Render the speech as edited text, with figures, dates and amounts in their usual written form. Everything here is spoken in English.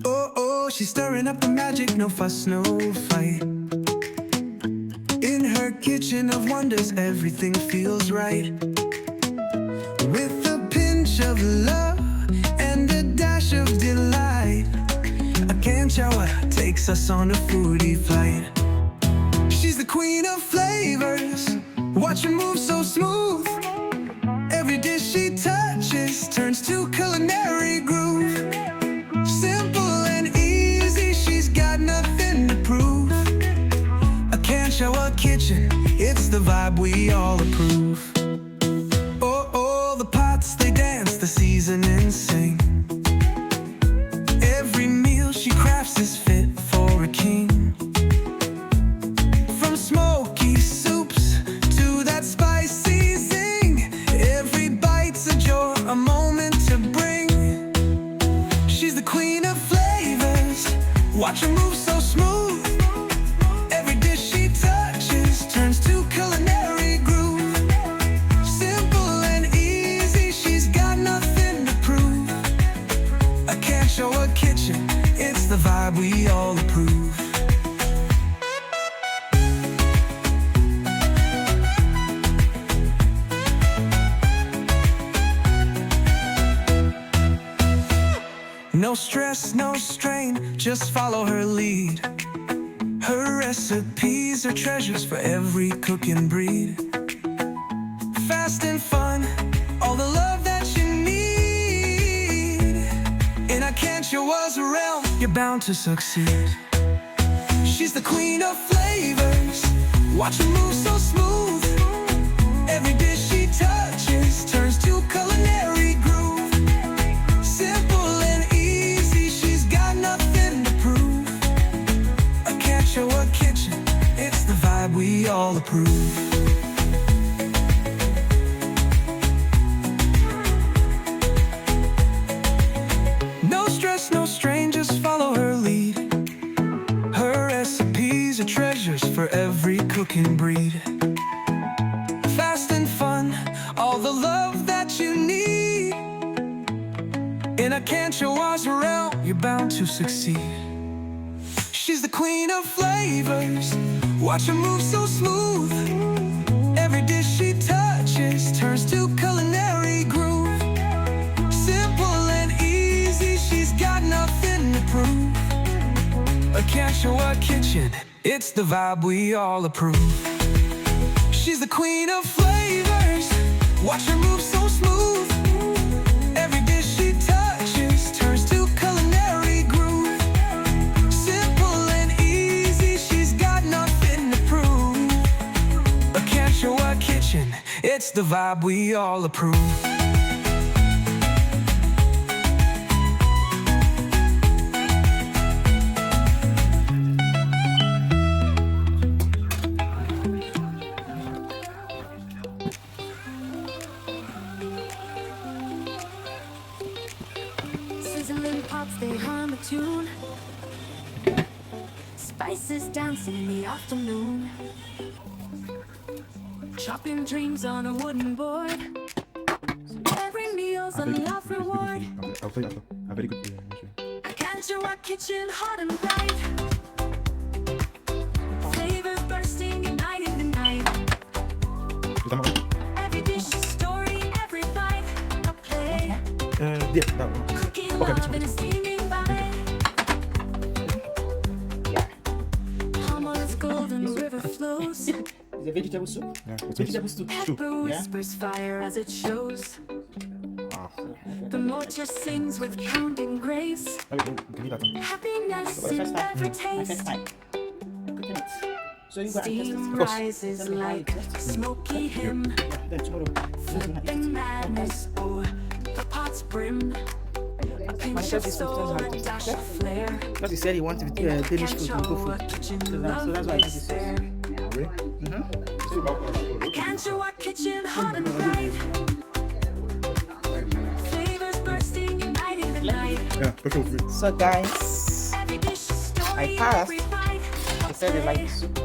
Oh, oh, she's stirring up the magic, no fuss, no fight. In her kitchen of wonders, everything feels right. With a pinch of love and a dash of delight, a can shower takes us on a foodie flight. She's the queen of flavors, watch her move so smooth. Every dish she touches turns to culinary groove. Simple and easy, she's got nothing to prove. A can shower kitchen, it's the vibe we all approve. Oh, oh, the pots they dance, the seasonings sing. Every meal she crafts is fit for a king. From smoky soups to that spicy zing, every bite's a joy, a moment to bring. She's the queen of flavors, watch her move so smooth. Every dish she touches turns to culinary groove. Simple and easy, she's got nothing to prove. I can't show a kitchen, it's the vibe we all approve. No stress, no strain, just follow her lead. Her recipes are treasures for every cooking breed. Fast and fun, all the love that you need. In a can't show us a realm, you're bound to succeed. She's the queen of flavors, watch her move so smooth. Every dish she touches turns to culinary groove. Simple and easy, she's got nothing to prove. I can't show a kitchen, it's the vibe we all approve. No stress, no strain, just follow her lead. Her recipes are treasures for every cooking breed. Fast and fun, all the love that you need. In a can't show us a realm, you're bound to succeed. She's the queen of flavors, watch her move so smooth. Every dish she touches turns to culinary groove. Simple and easy, she's got nothing to prove. I can't show a kitchen, it's the vibe we all approve. She's the queen of flavors, watch her move so smooth. Every dish she touches turns to culinary groove. Simple and easy, she's got nothing to prove. I can't show a kitchen, it's the vibe we all approve. Sizzling pots, they hum a tune. Spices dancing in the afternoon. Chopping dreams on a wooden board. Every meal's a love reward. I'll tell you after. A very good I can't show our kitchen hot and bright. Flavor bursting, igniting the night. Every dish a story, every bite a play. Cooking love in a steaming bite. Hummus, golden river flows. Is it vegetable soup? Yeah, it's Vegetable soup. Pepper whispers fire as it shows. The mortar sings with pounding grace. Happiness in every taste. So you got Steam rises like smoky hymn. then tomorrow. Flipping madness o'er the pot's brim. A pinch of soul, a dash of flair. Because he said he wanted Danish Can't food to show go a food. kitchen So love that's why I did is this. there. Can't show our kitchen hot and bright. Flavors bursting, uniting the night. Yeah, perfect. So guys, Every dish a story, I passed. every bite they said they like the soup.